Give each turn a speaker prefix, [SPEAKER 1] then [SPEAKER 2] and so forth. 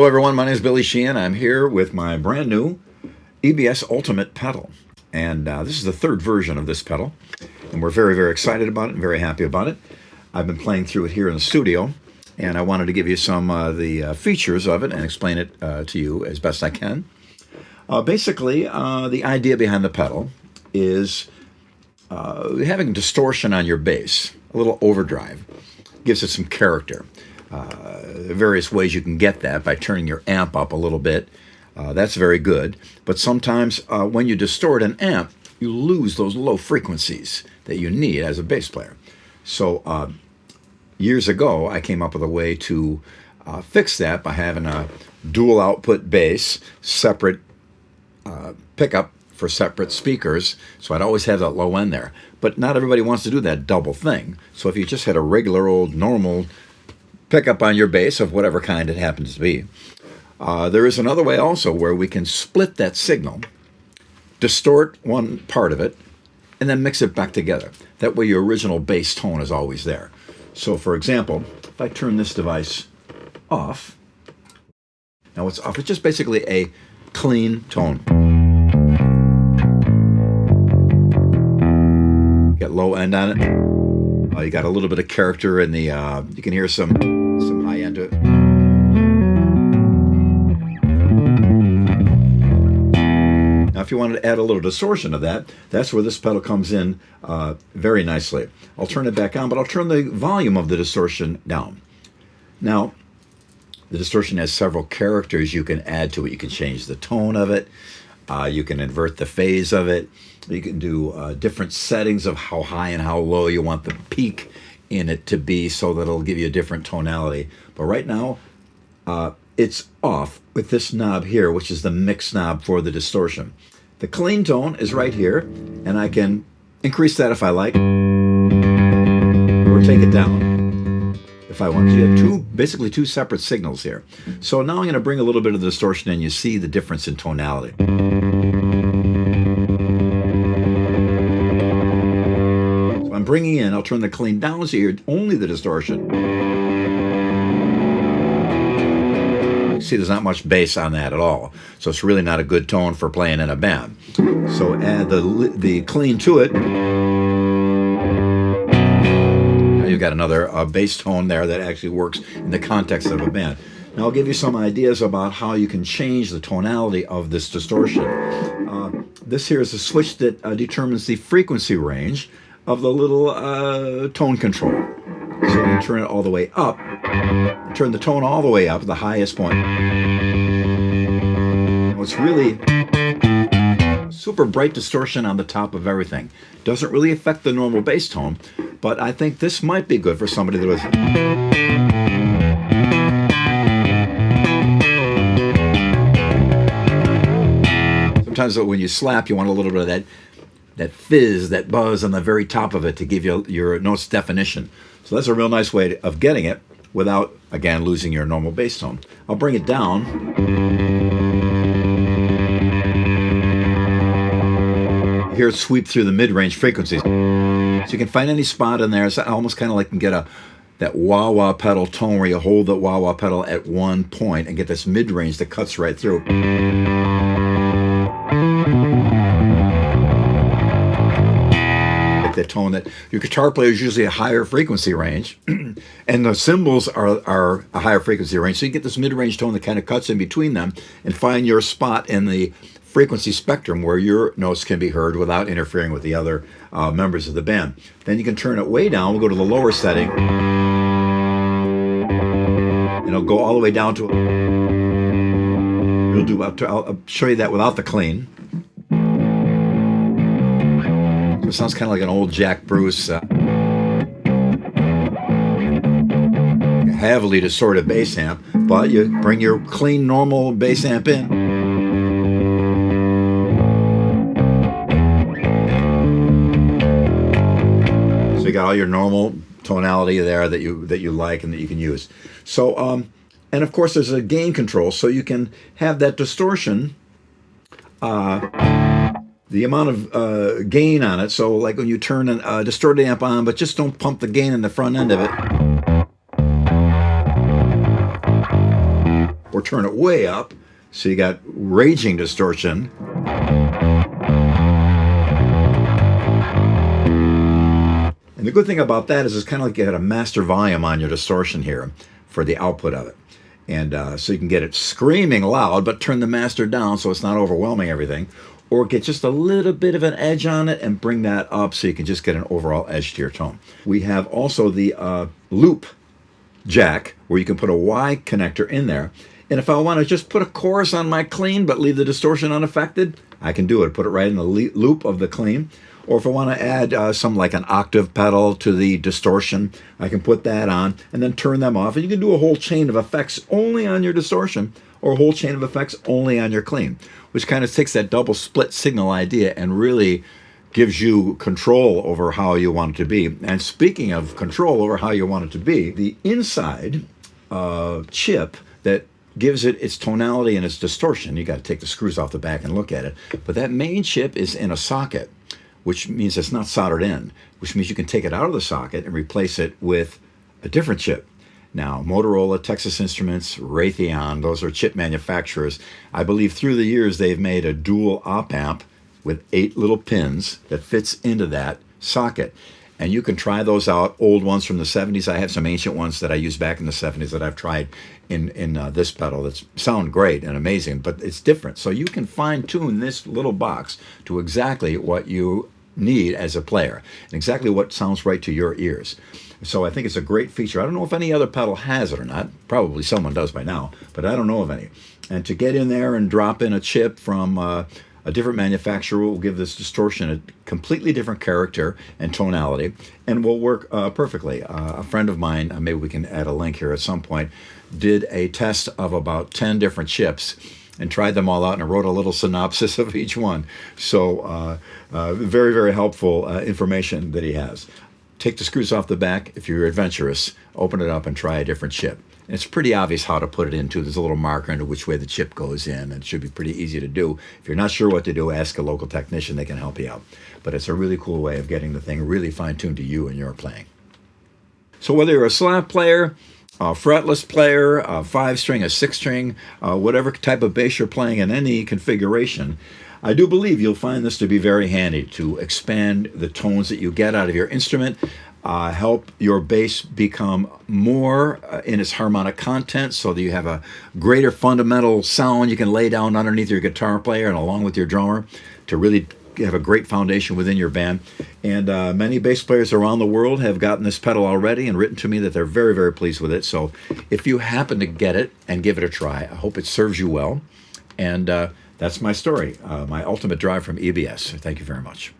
[SPEAKER 1] Hello everyone, my name is Billy Sheehan. I'm here with my brand new EBS Ultimate pedal. And this is the third version of this pedal. And we're very, very excited about it and very happy about it. I've been playing through it here in the studio. And I wanted to give you some of the features of it and explain it to you as best I can. Basically, the idea behind the pedal is having distortion on your bass, a little overdrive. Gives it some character. Various ways you can get that by turning your amp up a little bit. That's very good. But sometimes when you distort an amp, you lose those low frequencies that you need as a bass player. So years ago, I came up with a way to fix that by having a dual output bass, separate pickup for separate speakers. So I'd always have that low end there. But not everybody wants to do that double thing. So if you just had a regular old normal pickup on your bass of whatever kind it happens to be, there is another way also where we can split that signal, distort one part of it, and then mix it back together. That way your original bass tone is always there. So for example, if I turn this device off, now it's off, it's just basically a clean tone. Get low end on it. You got a little bit of character in the, you can hear some high end to it. Now if you wanted to add a little distortion to that, that's where this pedal comes in very nicely. I'll turn it back on, but I'll turn the volume of the distortion down. Now, the distortion has several characters you can add to it. You can change the tone of it. You can invert the phase of it. You can do different settings of how high and how low you want the peak in it to be so that it'll give you a different tonality. But right now, it's off with this knob here, which is the mix knob for the distortion. The clean tone is right here, and I can increase that if I like, or take it down if I want to. You have basically two separate signals here. So now I'm going to bring a little bit of the distortion and you see the difference in tonality. So I'm bringing in, I'll turn the clean down so you hear only the distortion. See, there's not much bass on that at all. So it's really not a good tone for playing in a band. So add the clean to it. You've got another bass tone there that actually works in the context of a band. Now I'll give you some ideas about how you can change the tonality of this distortion. This here is a switch that determines the frequency range of the little tone control. So you turn it all the way up, turn the tone all the way up, the highest point. It's really super bright distortion on the top of everything. Doesn't really affect the normal bass tone, but I think this might be good for somebody that was... Sometimes when you slap, you want a little bit of that fizz, that buzz on the very top of it to give you your note's definition. So that's a real nice way of getting it without, again, losing your normal bass tone. I'll bring it down. Hear it sweep through the mid-range frequencies. So you can find any spot in there. It's almost kind of like you can get that wah-wah pedal tone where you hold the wah-wah pedal at one point and get this mid-range that cuts right through. Like the tone that your guitar player is usually a higher frequency range, and the cymbals are a higher frequency range. So you get this mid-range tone that kind of cuts in between them and find your spot in the frequency spectrum where your notes can be heard without interfering with the other members of the band. Then you can turn it way down. We'll go to the lower setting, and it'll go all the way down to... I'll show you that without the clean. So it sounds kind of like an old Jack Bruce, heavily distorted bass amp, but you bring your clean, normal bass amp in. You got all your normal tonality there that you like and that you can use. So and of course there's a gain control, so you can have that distortion, the amount of gain on it. So like when you turn a distorted amp on, but just don't pump the gain in the front end of it. Or or turn it way up, so you got raging distortion. And the good thing about that is it's kind of like you had a master volume on your distortion here for the output of it. And so you can get it screaming loud, but turn the master down so it's not overwhelming everything. Or get just a little bit of an edge on it and bring that up so you can just get an overall edge to your tone. We have also the loop jack, where you can put a Y connector in there. And if I want to just put a chorus on my clean but leave the distortion unaffected, I can do it. Put it right in the loop of the clean. Or if I want to add some like an octave pedal to the distortion, I can put that on and then turn them off. And you can do a whole chain of effects only on your distortion, or a whole chain of effects only on your clean, which kind of takes that double split signal idea and really gives you control over how you want it to be. And speaking of control over how you want it to be, the inside chip that gives it its tonality and its distortion, you got to take the screws off the back and look at it, but that main chip is in a socket, which means it's not soldered in, which means you can take it out of the socket and replace it with a different chip. Now, Motorola, Texas Instruments, Raytheon, those are chip manufacturers. I believe through the years they've made a dual op amp with 8 little pins that fits into that socket. And you can try those out, old ones from the 70s. I have some ancient ones that I used back in the 70s that I've tried in this pedal that sound great and amazing, but it's different. So you can fine-tune this little box to exactly what you need as a player and exactly what sounds right to your ears. So I think it's a great feature. I don't know if any other pedal has it or not. Probably someone does by now, but I don't know of any. And to get in there and drop in a chip from a different manufacturer will give this distortion a completely different character and tonality, and will work perfectly. A friend of mine, maybe we can add a link here at some point, did a test of about 10 different chips and tried them all out and wrote a little synopsis of each one. So very, very helpful information that he has. Take the screws off the back. If you're adventurous, open it up and try a different chip. And it's pretty obvious how to put it into. There's a little marker into which way the chip goes in, and it should be pretty easy to do. If you're not sure what to do, ask a local technician. They can help you out. But it's a really cool way of getting the thing really fine-tuned to you and your playing. So whether you're a slap player, a fretless player, a 5-string, a 6-string, whatever type of bass you're playing in any configuration, I do believe you'll find this to be very handy to expand the tones that you get out of your instrument, help your bass become more in its harmonic content so that you have a greater fundamental sound you can lay down underneath your guitar player and along with your drummer to really have a great foundation within your band. And many bass players around the world have gotten this pedal already and written to me that they're very, very pleased with it. So if you happen to get it and give it a try, I hope it serves you well. And that's my story, my ultimate drive from EBS. Thank you very much.